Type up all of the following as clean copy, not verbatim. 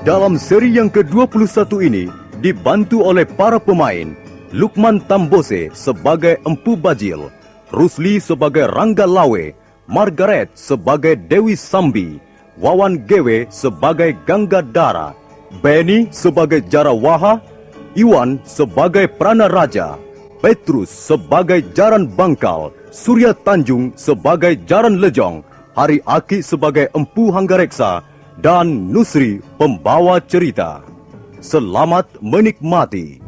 Dalam seri yang ke-21 ini, dibantu oleh para pemain Lukman Tambose sebagai Empu Bajil, Rusli sebagai Rangga Lawe, Margaret sebagai Dewi Sambi, Wawan Gewe sebagai Gangga Dara, Benny sebagai Jarawaha, Iwan sebagai Prana Raja, Petrus sebagai Jaran Bangkal, Surya Tanjung sebagai Jaran Lejong, Hari Aki sebagai Empu Hanggareksa, dan Nusri pembawa cerita. Selamat menikmati.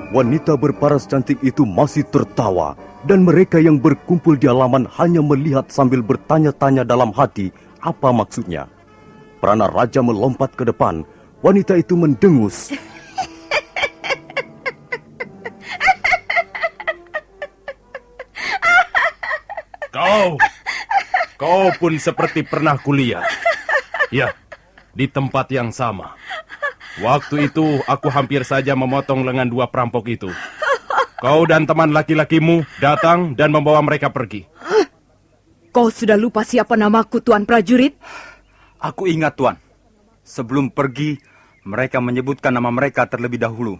Wanita berparas cantik itu masih tertawa, dan mereka yang berkumpul di halaman hanya melihat sambil bertanya-tanya dalam hati apa maksudnya. Prana Raja melompat ke depan, wanita itu mendengus. Kau pun seperti pernah kuliah. Ya, di tempat yang sama. Waktu itu aku hampir saja memotong lengan dua perampok itu. Kau dan teman laki-lakimu datang dan membawa mereka pergi. Kau sudah lupa siapa namaku, Tuan Prajurit? Aku ingat, Tuan. Sebelum pergi, mereka menyebutkan nama mereka terlebih dahulu.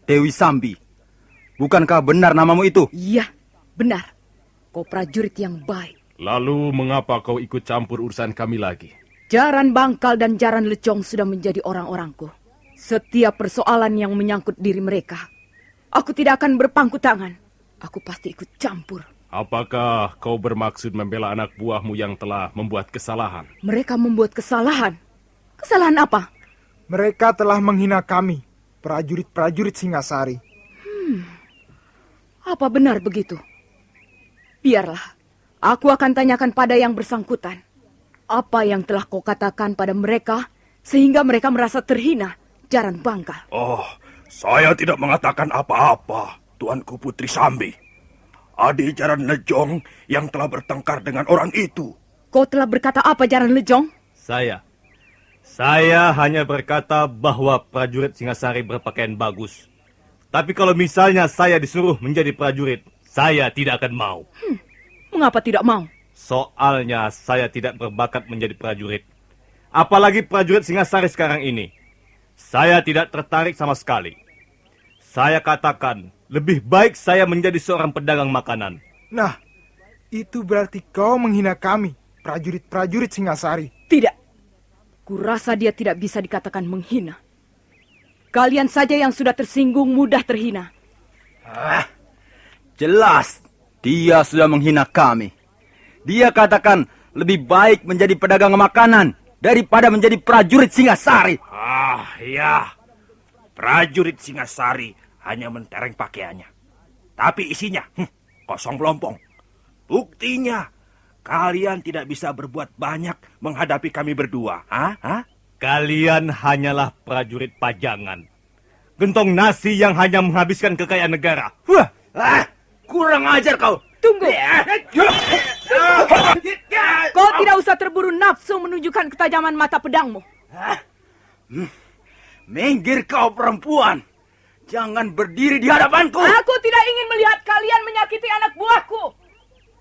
Dewi Sambi. Bukankah benar namamu itu? Iya, benar. Kau prajurit yang baik. Lalu mengapa kau ikut campur urusan kami lagi? Jaran Bangkal dan Jaran Lecong sudah menjadi orang-orangku. Setiap persoalan yang menyangkut diri mereka, aku tidak akan berpangku tangan. Aku pasti ikut campur. Apakah kau bermaksud membela anak buahmu yang telah membuat kesalahan? Mereka membuat kesalahan? Kesalahan apa? Mereka telah menghina kami, prajurit-prajurit Singasari. Apa benar begitu? Biarlah, aku akan tanyakan pada yang bersangkutan. Apa yang telah kau katakan pada mereka sehingga mereka merasa terhina, Jaran Bangkal? Oh, saya tidak mengatakan apa-apa, Tuanku Putri Sambi. Adik Jaran Lejong yang telah bertengkar dengan orang itu. Kau telah berkata apa, Jaran Lejong? Saya hanya berkata bahwa prajurit Singasari berpakaian bagus. Tapi kalau misalnya saya disuruh menjadi prajurit, saya tidak akan mau. Mengapa tidak mau? Soalnya saya tidak berbakat menjadi prajurit. Apalagi prajurit Singasari sekarang ini. Saya tidak tertarik sama sekali. Saya katakan, lebih baik saya menjadi seorang pedagang makanan. Nah, itu berarti kau menghina kami, prajurit-prajurit Singasari. Tidak. Kurasa dia tidak bisa dikatakan menghina. Kalian saja yang sudah tersinggung mudah terhina. Jelas, dia sudah menghina kami. Dia katakan lebih baik menjadi pedagang makanan daripada menjadi prajurit Singasari. Ya. Prajurit Singasari hanya mentereng pakaiannya. Tapi isinya kosong pelompong. Buktinya, kalian tidak bisa berbuat banyak menghadapi kami berdua. Kalian hanyalah prajurit pajangan. Gentong nasi yang hanya menghabiskan kekayaan negara. Kurang ajar kau. Tunggu. Kau tidak usah terburu nafsu menunjukkan ketajaman mata pedangmu. Minggir kau perempuan. Jangan berdiri di hadapanku. Aku tidak ingin melihat kalian menyakiti anak buahku.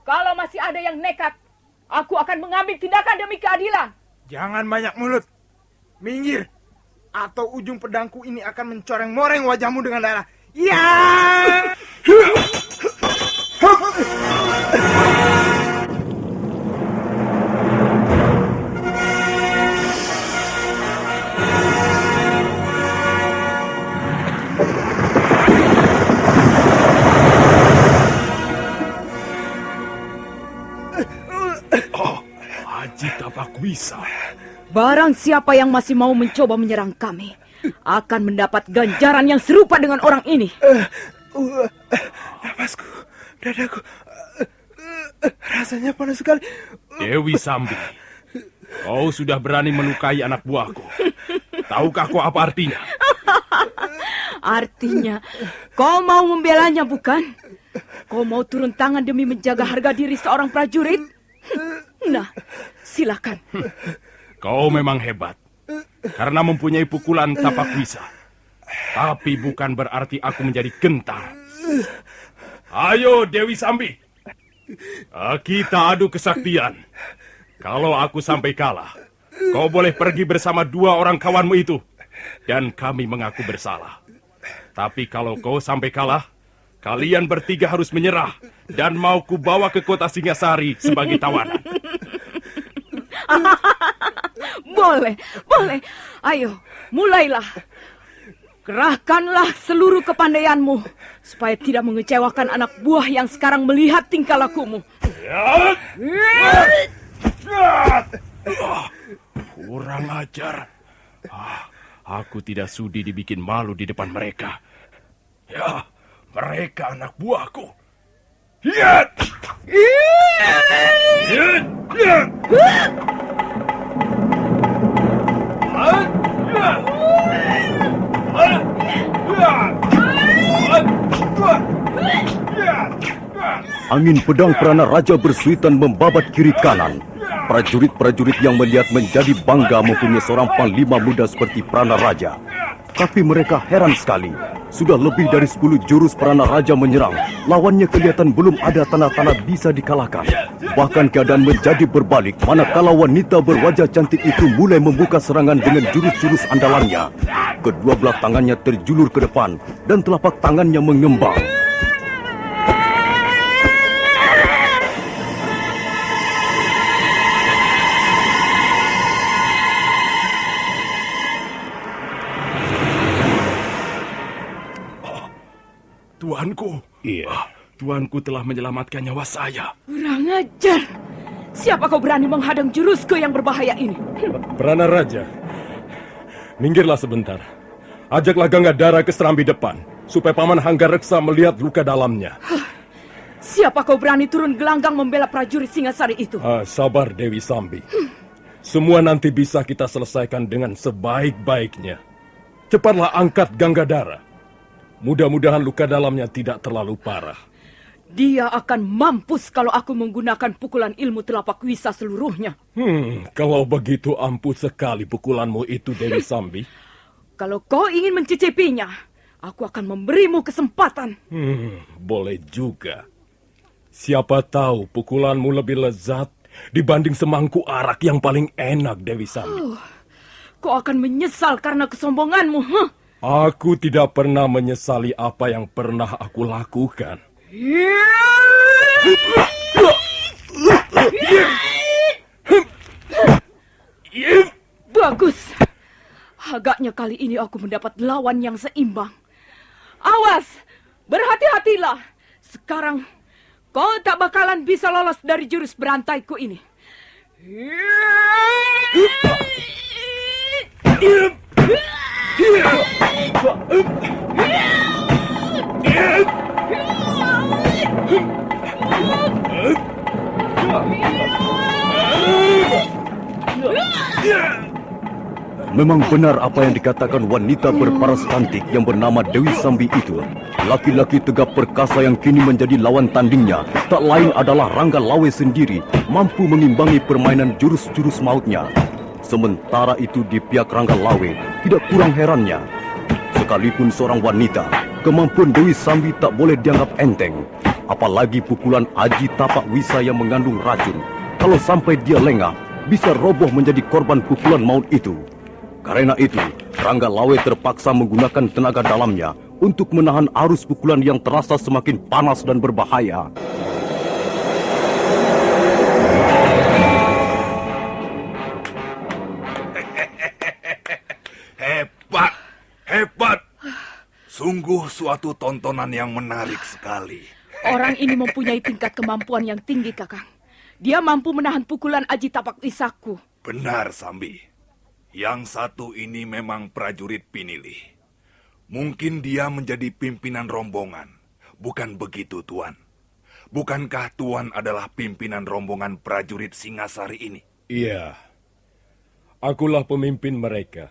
Kalau masih ada yang nekat, aku akan mengambil tindakan demi keadilan. Jangan banyak mulut. Minggir. Atau ujung pedangku ini akan mencoreng-moreng wajahmu dengan darah. Ya! Haji Tabakwisa. Barang siapa yang masih mau mencoba menyerang kami akan mendapat ganjaran yang serupa dengan orang ini. Napasku, dadaku, rasanya panas sekali. Dewi Sambi, kau sudah berani melukai anak buahku. Tahukah kau apa artinya? Artinya, kau mau membelanya, bukan? Kau mau turun tangan demi menjaga harga diri seorang prajurit? Nah, silakan. Kau memang hebat. Karena mempunyai pukulan tapak wisa. Tapi bukan berarti aku menjadi gentar. Ayo, Dewi Sambi. Kita adu kesaktian. Kalau aku sampai kalah, kau boleh pergi bersama 2 orang kawanmu itu. Dan kami mengaku bersalah. Tapi kalau kau sampai kalah, kalian bertiga harus menyerah. Dan mau kubawa ke kota Singasari sebagai tawanan. Boleh, boleh. Ayo, mulailah. Kerahkanlah seluruh kepandaianmu supaya tidak mengecewakan anak buah yang sekarang melihat tingkah lakumu. Kurang ajar. Aku tidak sudi dibikin malu di depan mereka. Ya, mereka anak buahku. Hiat! Hiat! Angin pedang Prana Raja bersuitan membabat kiri kanan. Prajurit-prajurit yang melihat menjadi bangga mempunyai seorang panglima muda seperti Prana Raja. Tapi mereka heran sekali. Sudah lebih dari 10 jurus Prana Raja menyerang. Lawannya kelihatan belum ada tanda-tanda bisa dikalahkan. Bahkan keadaan menjadi berbalik manakala wanita berwajah cantik itu mulai membuka serangan dengan jurus-jurus andalannya. Kedua belah tangannya terjulur ke depan dan telapak tangannya mengembang. Tuanku. Iya. Tuanku telah menyelamatkan nyawa saya. Kurang ajar. Siapa kau berani menghadang jurusku yang berbahaya ini? Prana Raja, minggirlah sebentar. Ajaklah Gangadhara ke serambi depan, supaya Paman Hanggareksa melihat luka dalamnya. Siapa kau berani turun gelanggang membela prajurit Singasari itu? Sabar Dewi Sambi. Semua nanti bisa kita selesaikan dengan sebaik-baiknya. Cepatlah angkat Gangadhara. Mudah-mudahan luka dalamnya tidak terlalu parah. Dia akan mampus kalau aku menggunakan pukulan ilmu telapak wisa seluruhnya. Kalau begitu ampuh sekali pukulanmu itu, Dewi Sambi. Kalau kau ingin mencicipinya, aku akan memberimu kesempatan. Boleh juga. Siapa tahu pukulanmu lebih lezat dibanding semangkuk arak yang paling enak, Dewi Sambi. Kau akan menyesal karena kesombonganmu. Aku tidak pernah menyesali apa yang pernah aku lakukan. Bagus. Agaknya kali ini aku mendapat lawan yang seimbang. Awas, berhati-hatilah. Sekarang kau tak bakalan bisa lolos dari jurus berantaiku ini. Memang benar apa yang dikatakan wanita berparas cantik yang bernama Dewi Sambi itu. Laki-laki tegap perkasa yang kini menjadi lawan tandingnya tak lain adalah Rangga Lawe sendiri, mampu mengimbangi permainan jurus-jurus mautnya. Sementara itu di pihak Rangga Lawe tidak kurang herannya. Sekalipun seorang wanita, kemampuan Dewi Sambi tak boleh dianggap enteng. Apalagi pukulan Aji Tapak Wisa yang mengandung racun. Kalau sampai dia lengah, bisa roboh menjadi korban pukulan maut itu. Karena itu, Rangga Lawe terpaksa menggunakan tenaga dalamnya untuk menahan arus pukulan yang terasa semakin panas dan berbahaya. Hebat, hebat. Sungguh suatu tontonan yang menarik sekali. Orang ini mempunyai tingkat kemampuan yang tinggi, Kakang. Dia mampu menahan pukulan Aji Tapak Wisaku. Benar, Sambi. Yang satu ini memang prajurit pinilih. Mungkin dia menjadi pimpinan rombongan. Bukan begitu, Tuan? Bukankah Tuan adalah pimpinan rombongan prajurit Singasari ini? Iya, akulah pemimpin mereka.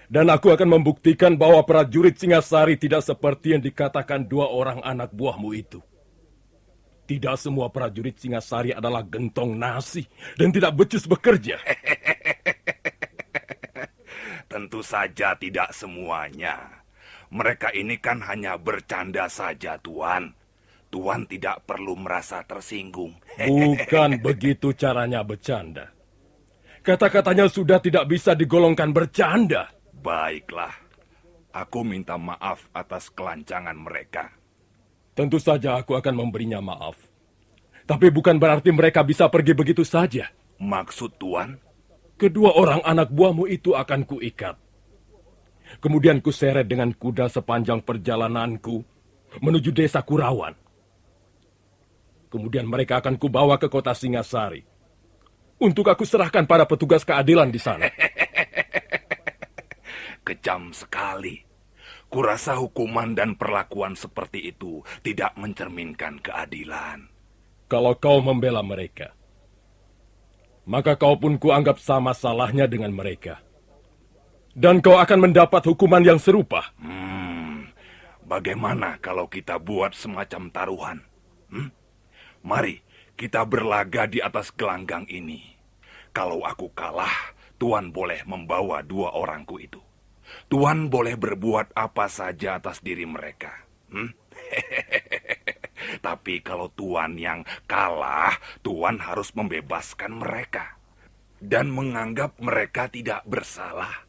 Dan aku akan membuktikan bahwa prajurit Singasari tidak seperti yang dikatakan dua orang anak buahmu itu. Tidak semua prajurit Singasari adalah gentong nasi dan tidak becus bekerja. Tentu saja tidak semuanya. Mereka ini kan hanya bercanda saja, Tuan. Tuan tidak perlu merasa tersinggung. Bukan begitu caranya bercanda. Kata-katanya sudah tidak bisa digolongkan bercanda. Baiklah, aku minta maaf atas kelancangan mereka. Tentu saja aku akan memberinya maaf. Tapi bukan berarti mereka bisa pergi begitu saja. Maksud Tuan? Kedua orang anak buahmu itu akan kuikat. Kemudian kuseret dengan kuda sepanjang perjalananku menuju desa Kurawan. Kemudian mereka akan kubawa ke kota Singasari untuk aku serahkan pada petugas keadilan di sana. Kejam sekali. Kurasa hukuman dan perlakuan seperti itu tidak mencerminkan keadilan. Kalau kau membela mereka, maka kau pun kuanggap sama salahnya dengan mereka. Dan kau akan mendapat hukuman yang serupa. Bagaimana kalau kita buat semacam taruhan? Mari kita berlaga di atas gelanggang ini. Kalau aku kalah, Tuan boleh membawa dua orangku itu. Tuan boleh berbuat apa saja atas diri mereka. Tapi kalau Tuan yang kalah, Tuan harus membebaskan mereka. Dan menganggap mereka tidak bersalah.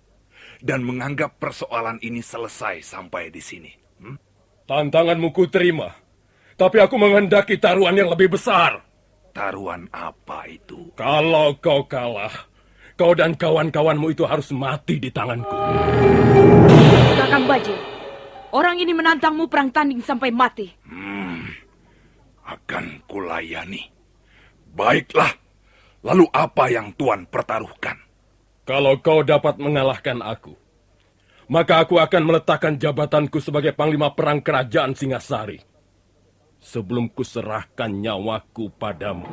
Dan menganggap persoalan ini selesai sampai di sini. Tantanganmu ku terima. Tapi aku menghendaki taruhan yang lebih besar. Taruhan apa itu? Kalau kau kalah, kau dan kawan-kawanmu itu harus mati di tanganku. Kakang Bajil, orang ini menantangmu perang tanding sampai mati. Akan kulayani. Baiklah, lalu apa yang Tuan pertaruhkan? Kalau kau dapat mengalahkan aku, maka aku akan meletakkan jabatanku sebagai Panglima Perang Kerajaan Singasari sebelum kuserahkan nyawaku padamu.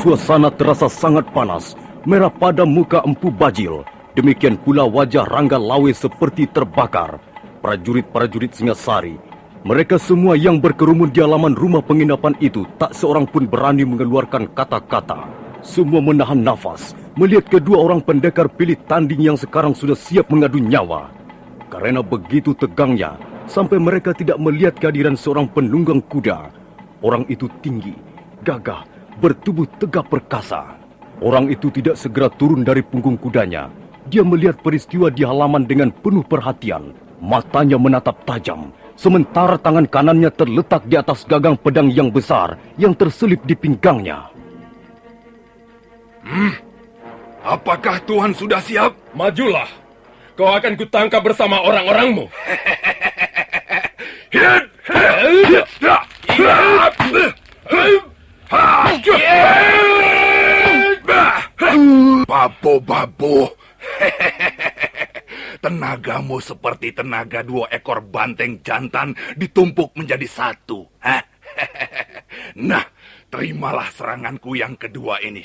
Suasana terasa sangat panas, merah pada muka Empu Bajil. Demikian pula wajah Rangga Lawe seperti terbakar. Prajurit-prajurit Singasari, mereka semua yang berkerumun di halaman rumah penginapan itu, tak seorang pun berani mengeluarkan kata-kata. Semua menahan nafas, melihat kedua orang pendekar pilih tanding yang sekarang sudah siap mengadu nyawa. Karena begitu tegangnya, sampai mereka tidak melihat kehadiran seorang penunggang kuda. Orang itu tinggi, gagah, bertubuh tegap perkasa. Orang itu tidak segera turun dari punggung kudanya. Dia melihat peristiwa di halaman dengan penuh perhatian. Matanya menatap tajam, sementara tangan kanannya terletak di atas gagang pedang yang besar yang terselip di pinggangnya. Apakah Tuan sudah siap? Majulah, kau akan kutangkap bersama orang-orangmu. Babo-babo. Tenagamu seperti tenaga dua ekor banteng jantan ditumpuk menjadi satu. Nah, terimalah seranganku yang kedua ini.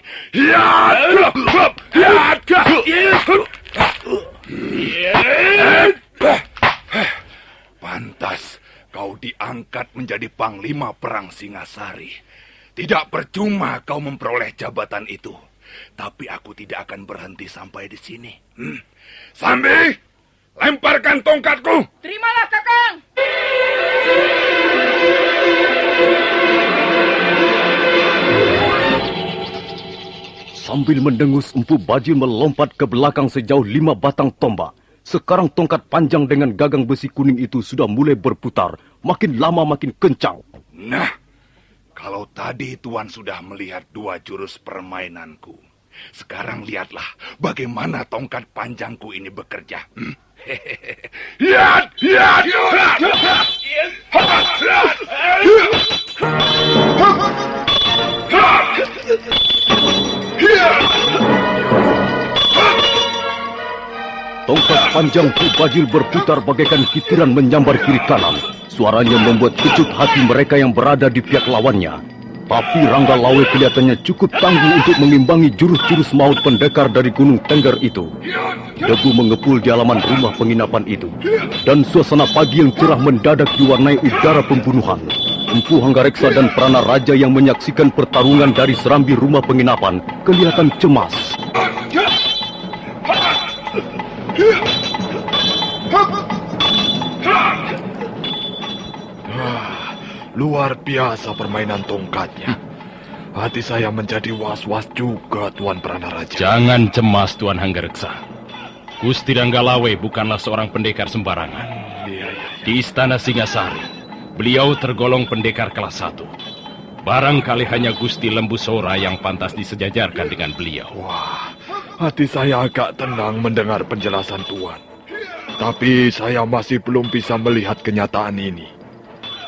Pantas kau diangkat menjadi Panglima Perang Singasari. Tidak percuma kau memperoleh jabatan itu. Tapi aku tidak akan berhenti sampai di sini. Sambi, lemparkan tongkatku. Terimalah, Kakang. Sambil mendengus, Empu Bajil melompat ke belakang sejauh 5 batang tombak. Sekarang tongkat panjang dengan gagang besi kuning itu sudah mulai berputar. Makin lama makin kencang. Nah, kalau tadi Tuan sudah melihat dua jurus permainanku, sekarang lihatlah bagaimana tongkat panjangku ini bekerja. panjang Pu Bajil berputar bagaikan kitiran menyambar kiri kanan. Suaranya membuat kecut hati mereka yang berada di pihak lawannya. Tapi Rangga Lawe kelihatannya cukup tangguh untuk mengimbangi jurus-jurus maut pendekar dari Gunung Tengger itu. Debu mengepul di halaman rumah penginapan itu. Dan suasana pagi yang cerah mendadak diwarnai udara pembunuhan. Empu Hanggareksa dan Prana Raja yang menyaksikan pertarungan dari serambi rumah penginapan kelihatan cemas. Luar biasa permainan tongkatnya. Hati saya menjadi was-was juga, Tuan Pranaraja. Jangan cemas, Tuan Hanggareksa. Gusti Ranggalawe bukanlah seorang pendekar sembarangan. Di Istana Singasari, beliau tergolong pendekar kelas 1. Barangkali hanya Gusti Lembu Sora yang pantas disejajarkan dengan beliau. Wah, hati saya agak tenang mendengar penjelasan Tuan. Tapi saya masih belum bisa melihat kenyataan ini.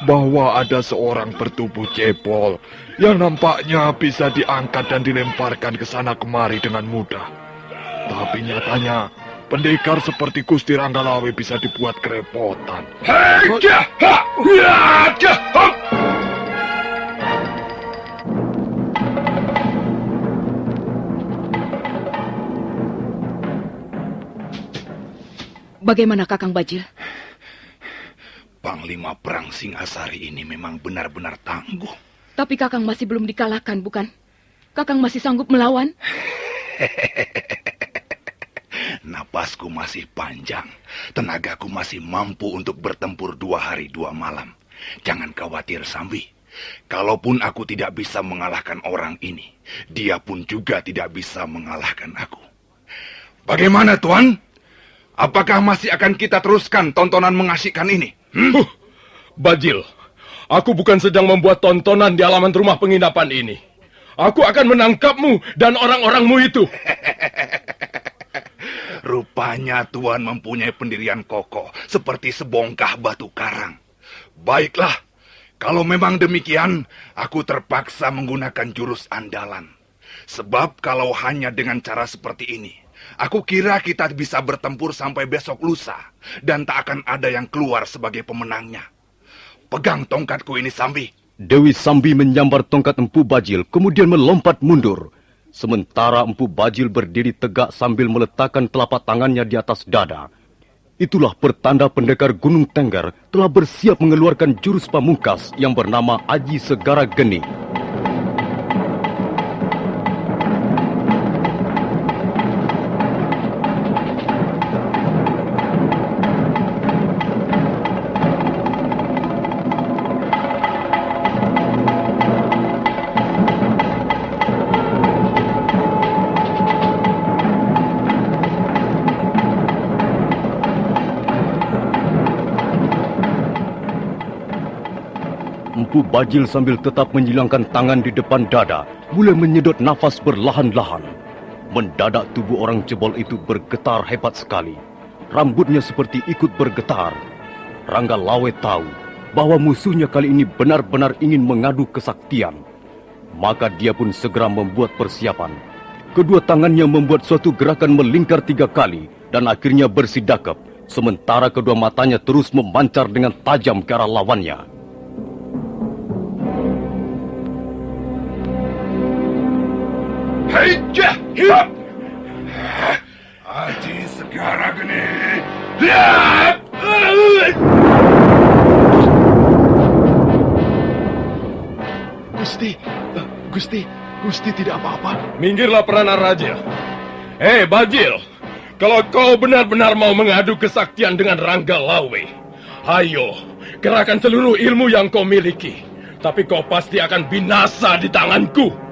Bahwa ada seorang bertubuh cebol yang nampaknya bisa diangkat dan dilemparkan ke sana kemari dengan mudah. Tapi nyatanya, pendekar seperti Gusti Ranggalawe bisa dibuat kerepotan. Bagaimana Kakang Bajil? Panglima Perang Singasari ini memang benar-benar tangguh. Tapi Kakang masih belum dikalahkan, bukan? Kakang masih sanggup melawan? Napasku masih panjang. Tenagaku masih mampu untuk bertempur 2 hari 2 malam. Jangan khawatir, Sambi. Kalaupun aku tidak bisa mengalahkan orang ini, dia pun juga tidak bisa mengalahkan aku. Bagaimana, Tuan? Apakah masih akan kita teruskan tontonan mengasihkan ini? Bajil, aku bukan sedang membuat tontonan di halaman rumah penginapan ini. Aku akan menangkapmu dan orang-orangmu itu. Rupanya Tuan mempunyai pendirian kokoh seperti sebongkah batu karang. Baiklah, kalau memang demikian, aku terpaksa menggunakan jurus andalan. Sebab kalau hanya dengan cara seperti ini, aku kira kita bisa bertempur sampai besok lusa, dan tak akan ada yang keluar sebagai pemenangnya. Pegang tongkatku ini, Sambi. Dewi Sambi menyambar tongkat Empu Bajil, kemudian melompat mundur. Sementara Empu Bajil berdiri tegak sambil meletakkan telapak tangannya di atas dada. Itulah pertanda pendekar Gunung Tengger telah bersiap mengeluarkan jurus pamungkas yang bernama Aji Segara Geni. Empu Bajil sambil tetap menyilangkan tangan di depan dada, mulai menyedot nafas berlahan-lahan. Mendadak tubuh orang cebol itu bergetar hebat sekali. Rambutnya seperti ikut bergetar. Rangga Lawe tahu bahwa musuhnya kali ini benar-benar ingin mengadu kesaktian. Maka dia pun segera membuat persiapan. Kedua tangannya membuat suatu gerakan melingkar 3 kali dan akhirnya bersidakap, sementara kedua matanya terus memancar dengan tajam ke arah lawannya. Heijah, hip! Aji Segara Geni, lihat! Gusti tidak apa-apa. Minggirlah Prana Raja. Hei Bajil, kalau kau benar-benar mau mengadu kesaktian dengan Rangga Lawe, ayo, kerahkan seluruh ilmu yang kau miliki. Tapi kau pasti akan binasa di tanganku.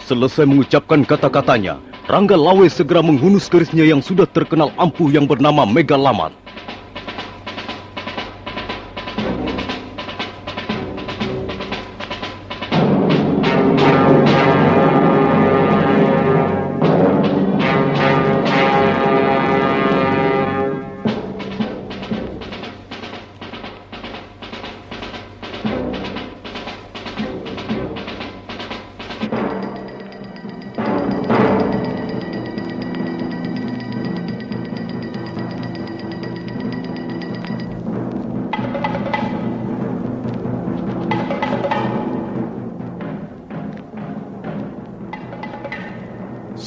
Selesai mengucapkan kata-katanya, Rangga Lawe segera menghunus kerisnya yang sudah terkenal ampuh yang bernama Megalamat.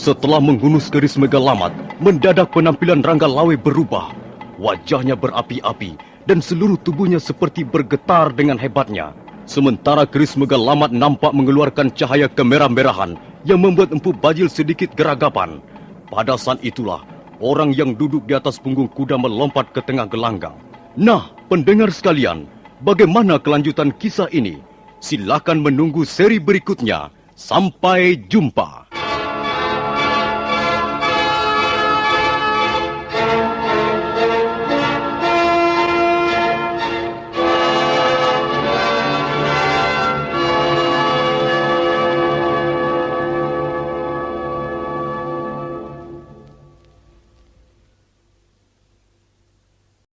Setelah menghunus keris Megalamat, mendadak penampilan Rangga Lawe berubah. Wajahnya berapi-api dan seluruh tubuhnya seperti bergetar dengan hebatnya. Sementara keris Megalamat nampak mengeluarkan cahaya kemerah-merahan yang membuat Empu Bajil sedikit geragapan. Pada saat itulah, orang yang duduk di atas punggung kuda melompat ke tengah gelanggang. Nah, pendengar sekalian, bagaimana kelanjutan kisah ini? Silakan menunggu seri berikutnya. Sampai jumpa.